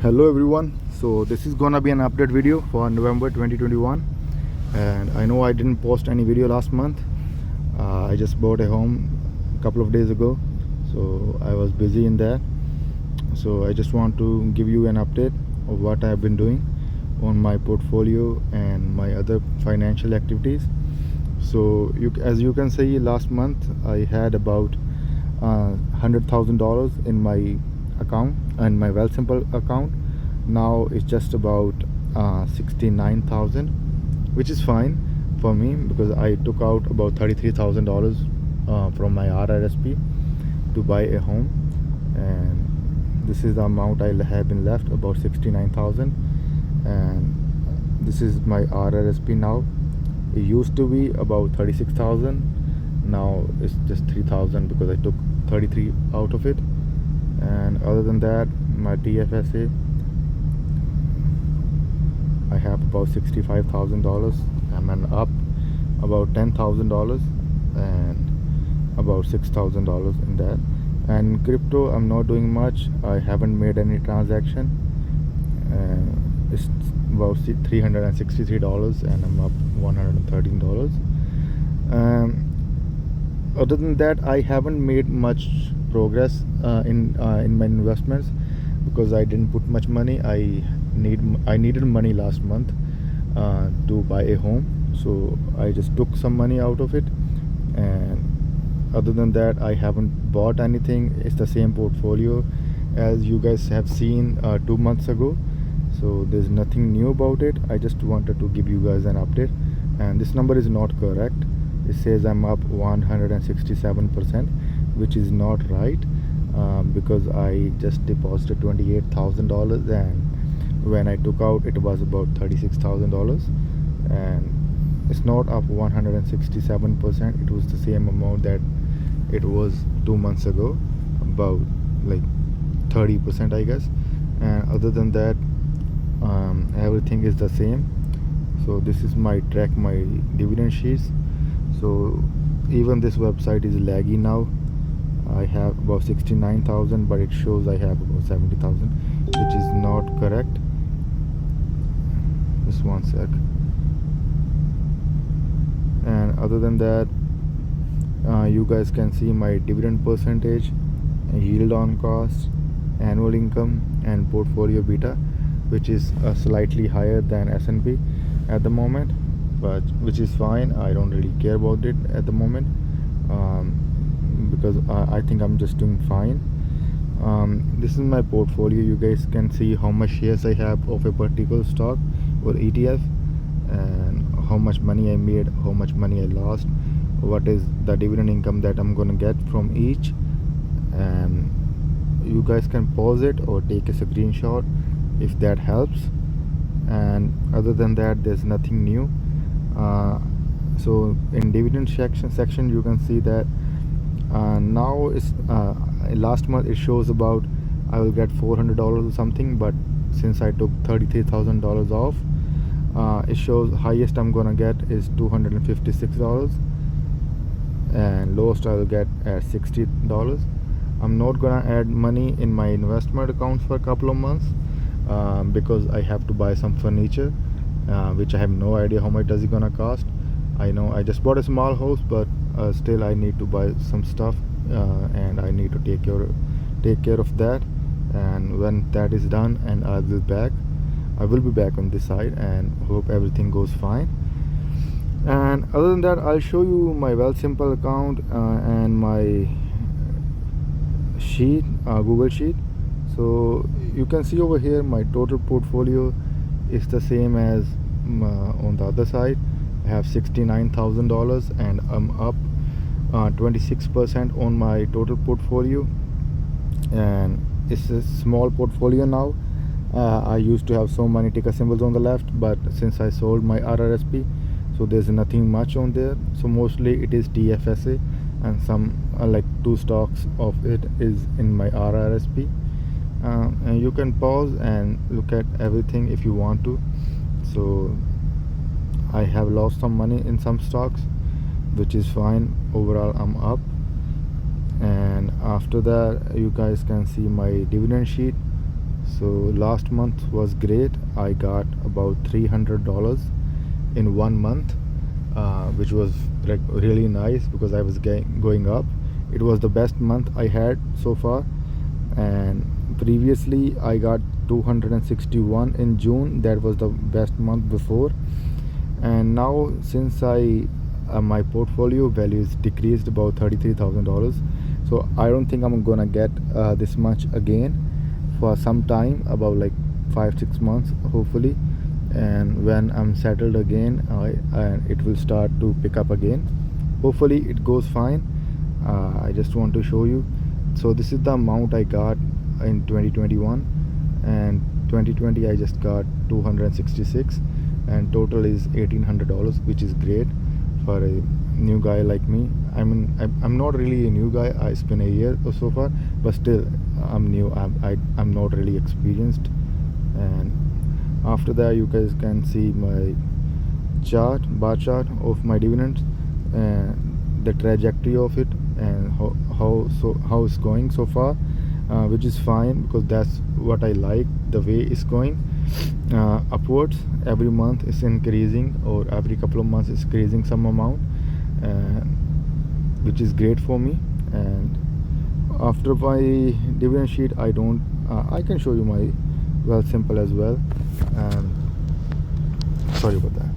Hello everyone. So this is gonna be an update video for November 2021, and I know I didn't post any video last month. I just bought a home a couple of days ago, so I was busy in that. So I just want to give you an update of what I have been doing on my portfolio and my other financial activities. So as you can see, last month I had about $100,000 in my account and my Wealthsimple account. Now it's just about 69,000, which is fine for me because I took out about $33,000 from my RRSP to buy a home, and this is the amount I have been left, about 69,000. And this is my RRSP now. It used to be about 36,000. Now it's just 3,000 because I took 33 out of it. And other than that, my TFSA, I have about $65,000. I'm up about $10,000 and about $6,000 in that. And crypto, I'm not doing much. I haven't made any transaction. It's about $363 and I'm up $113. Other than that, I haven't made much progress in my investments because I didn't put much money. I needed money last month to buy a home, so I just took some money out of it. And other than that, I haven't bought anything. It's the same portfolio as you guys have seen 2 months ago, so there's nothing new about it. I just wanted to give you guys an update. And this number is not correct. It says I'm up 167%, which is not right, because I just deposited $28,000, and when I took out it was about $36,000, and it's not up 167%. It was the same amount that it was 2 months ago, about like 30%, I guess. And other than that, everything is the same. So this is my dividend sheets. So even this website is laggy now. I have about 69,000, but it shows I have about 70,000, which is not correct. Just one sec. And other than that, you guys can see my dividend percentage, yield on cost, annual income, and portfolio beta, which is slightly higher than S&P at the moment, but which is fine. I don't really care about it at the moment, because I think I'm just doing fine. This is my portfolio. You guys can see how much shares I have of a particular stock or ETF, and how much money I made, how much money I lost, what is the dividend income that I'm gonna get from each. And you guys can pause it or take a screenshot if that helps. And other than that, there's nothing new. So in dividend section you can see that now is last month it shows about I will get $400 or something, but since I took $33,000 off, it shows highest I'm gonna get is $256, and lowest I will get at $60. I'm not gonna add money in my investment accounts for a couple of months, because I have to buy some furniture, which I have no idea how much does it gonna cost. I know I just bought a small house, but still I need to buy some stuff, and I need to take care of that. And when that is done, and I will be back on this side, and hope everything goes fine. And other than that, I'll show you my Wealthsimple account and my sheet, Google Sheet. So you can see over here my total portfolio is the same as on the other side. I have $69,000 and I'm up 26% on my total portfolio, and it's a small portfolio now. I used to have so many ticker symbols on the left, but since I sold my RRSP, so there's nothing much on there. So mostly it is TFSA, and some like 2 stocks of it is in my RRSP. And you can pause and look at everything if you want to. So I have lost some money in some stocks, which is fine. Overall I'm up. And after that, you guys can see my dividend sheet. So last month was great. I got about $300 in 1 month, which was like really nice because I was going up. It was the best month I had so far. And previously I got 261 in June. That was the best month before. And now since I my portfolio value is decreased about $33,000, so I don't think I'm gonna get this much again for some time, about like 5-6 months hopefully. And when I'm settled again, it will start to pick up again. Hopefully it goes fine. I just want to show you. So this is the amount I got in 2021, and 2020 I just got 266, and total is $1,800, which is great for a new guy like me. I mean, I'm not really a new guy. I spent a year or so far, but still I'm new. I'm not really experienced. And after that you guys can see my bar chart of my dividends, and the trajectory of it, and how it's going so far, which is fine because that's what I like. The way it's going upwards, every month is increasing, or every couple of months is increasing some amount, uh, which is great for me. And after my dividend sheet, I can show you my Wealthsimple as well. Sorry about that.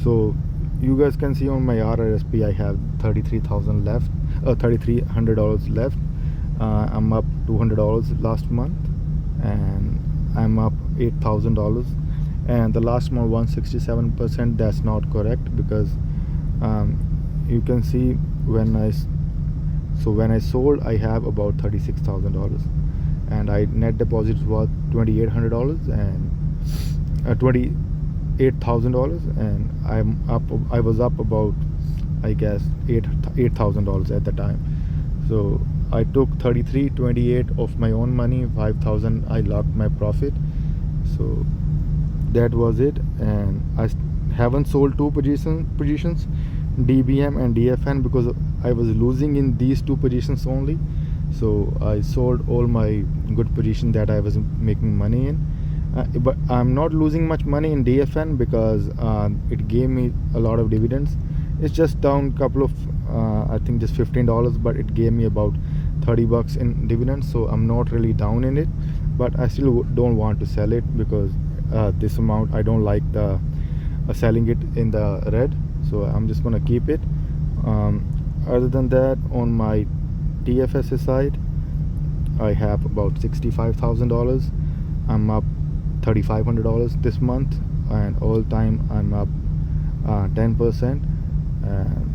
So you guys can see on my RRSP I have 33,000 left, $3,300 left. I'm up $200 last month, and I'm up $8,000. And the last month 167%, that's not correct, because you can see when I sold, I have about $36,000, and I net deposits was $2,800 and $28,000, and I was up about, I guess, $8,000 at the time. So I took 28 of my own money, 5,000 I locked my profit. So that was it. And I haven't sold two positions, DBM and DFN, because I was losing in these two positions only. So I sold all my good position that I was making money in. But I'm not losing much money in DFN because it gave me a lot of dividends. It's just down couple of I think just $15, but it gave me about $30 in dividends, so I'm not really down in it. But I still don't want to sell it because this amount I don't like the selling it in the red, so I'm just gonna keep it. Other than that, on my TFSA side, I have about $65,000. I'm up $3,500 this month, and all time I'm up 10%.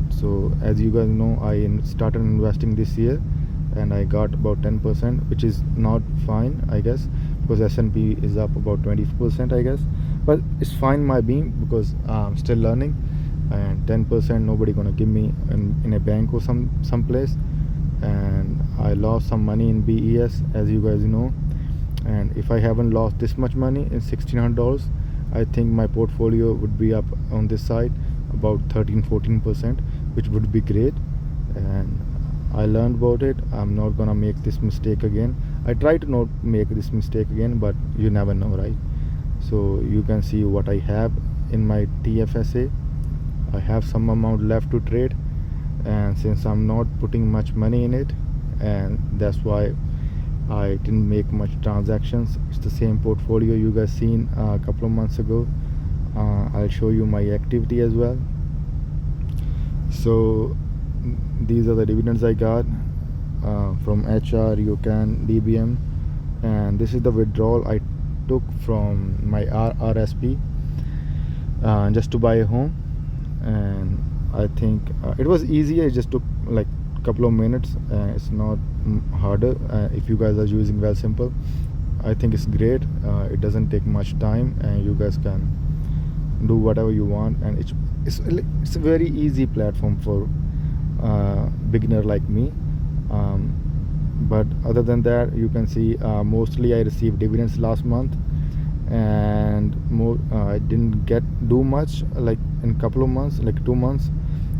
So as you guys know, I started investing this year, and I got about 10%, which is not fine, I guess, because S&P is up about 20%, I guess. But it's fine my being, because I'm still learning, and 10% nobody gonna give me in a bank or some place. And I lost some money in BES, as you guys know. And if I haven't lost this much money in $1,600, I think my portfolio would be up on this side about 13-14%, which would be great. And I learned about it. I'm not gonna make this mistake again. I try to not make this mistake again, but you never know, right? So you can see what I have in my TFSA. I have some amount left to trade, and since I'm not putting much money in it, and that's why I didn't make much transactions. It's the same portfolio you guys seen a couple of months ago. I'll show you my activity as well. So these are the dividends I got from HR, UCAN, DBM, and this is the withdrawal I took from my RRSP just to buy a home. And I think it was easy. It just took like a couple of minutes. It's not harder. If you guys are using Wealthsimple, I think it's great. It doesn't take much time, and you guys can do whatever you want. And it's a very easy platform for beginner like me. But other than that, you can see mostly I received dividends last month, and I didn't do much like in a couple of months, like 2 months.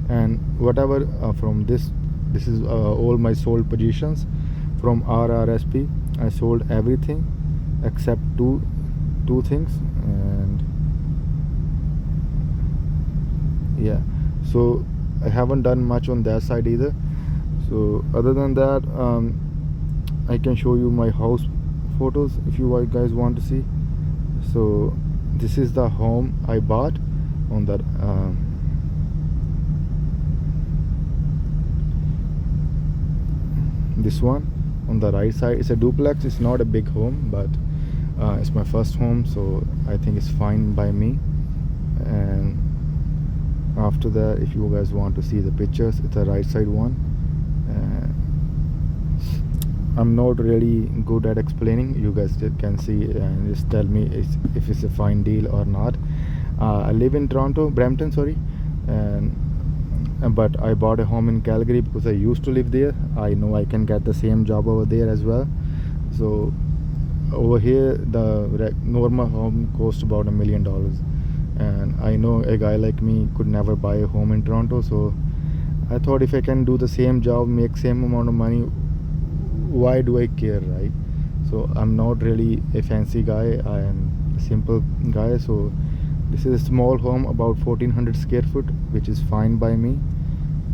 And whatever from this is all my sold positions from RRSP. I sold everything, except two things. And yeah, so I haven't done much on that side either. So other than that, I can show you my house photos if you guys want to see. So this is the home I bought on that this one on the right side. It's a duplex. It's not a big home, but it's my first home, so I think it's fine by me. And after that, if you guys want to see the pictures, it's a right side one. I'm not really good at explaining. You guys can see and just tell me if it's a fine deal or not. I live in Toronto, Brampton, sorry, and but I bought a home in Calgary because I used to live there. I know I can get the same job over there as well. So over here, the normal home costs about $1 million, and I know a guy like me could never buy a home in Toronto. So I thought if I can do the same job, make same amount of money, why do I care, right? So I'm not really a fancy guy. I am a simple guy. So this is a small home, about 1400 square foot, which is fine by me.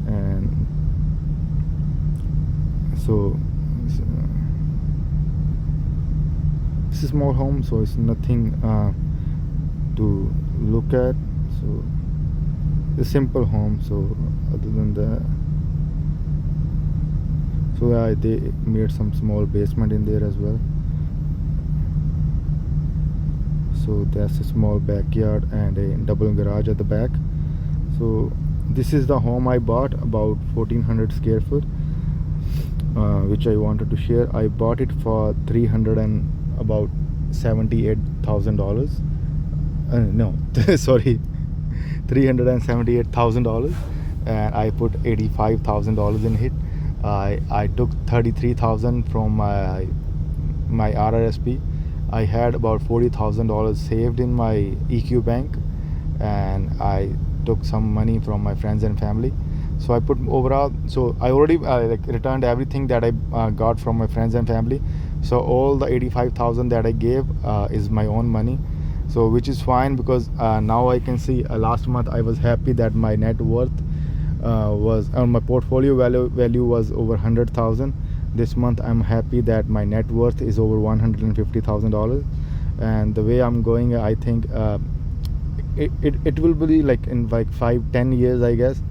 And so it's a small home, so it's nothing to look at. So it's a simple home. So other than that, so they made some small basement in there as well. So that's a small backyard and a double garage at the back. So this is the home I bought, about 1400 square foot, which I wanted to share. I bought it for about $78,000. No, sorry, $378,000, and I put $85,000 in it. I took $33,000 from my RRSP. I had about $40,000 saved in my EQ bank, and I took some money from my friends and family. So I put overall. So I already returned everything that I got from my friends and family. So all the $85,000 that I gave is my own money. So which is fine, because now I can see last month I was happy that my net worth was my portfolio value was over 100,000. This month I'm happy that my net worth is over $150,000. And the way I'm going, I think it will be like in like 5-10 years, I guess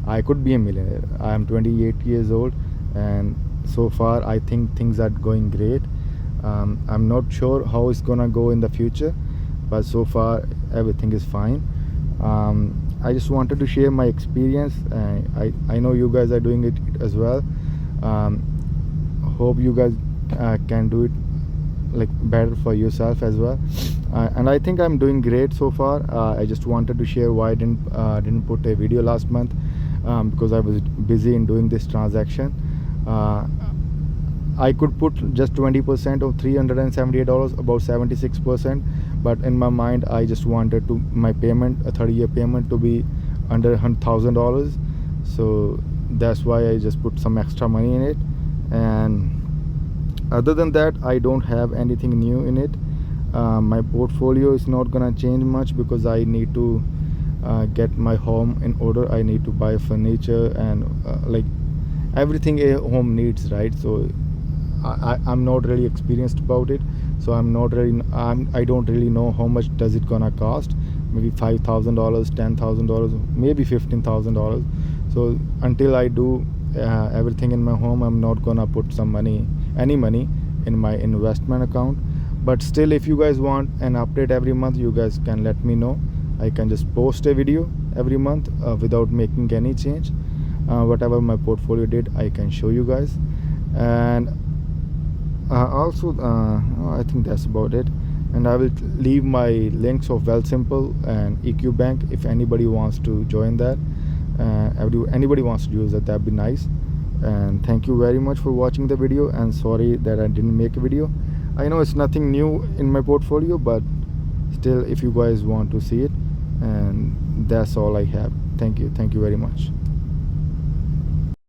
I could be a millionaire. I am 28 years old, and so far I think things are going great. I'm not sure how it's gonna go in the future, but so far everything is fine. I just wanted to share my experience. I know you guys are doing it as well. Hope you guys can do it like better for yourself as well. And I think I'm doing great so far. I just wanted to share why I didn't put a video last month, because I was busy in doing this transaction. I could put just 20% of $378, about 76%, but in my mind I just wanted to my payment, a 30-year payment, to be under $100,000. So that's why I just put some extra money in it. And other than that, I don't have anything new in it. My portfolio is not gonna change much, because I need to get my home in order. I need to buy furniture and like everything a home needs, right? So I'm not really experienced about it, so I don't really know how much does it gonna cost. Maybe $5,000, $10,000, maybe $15,000. So until I do everything in my home, I'm not gonna put any money in my investment account. But still, if you guys want an update every month, you guys can let me know. I can just post a video every month without making any change. Whatever my portfolio did, I can show you guys. And also I think that's about it. And I will leave my links of Wealthsimple and EQ Bank if anybody wants to join that. Anybody wants to use that, that'd be nice. And thank you very much for watching the video, and sorry that I didn't make a video. I know it's nothing new in my portfolio, but still, if you guys want to see it, and that's all I have. Thank you very much.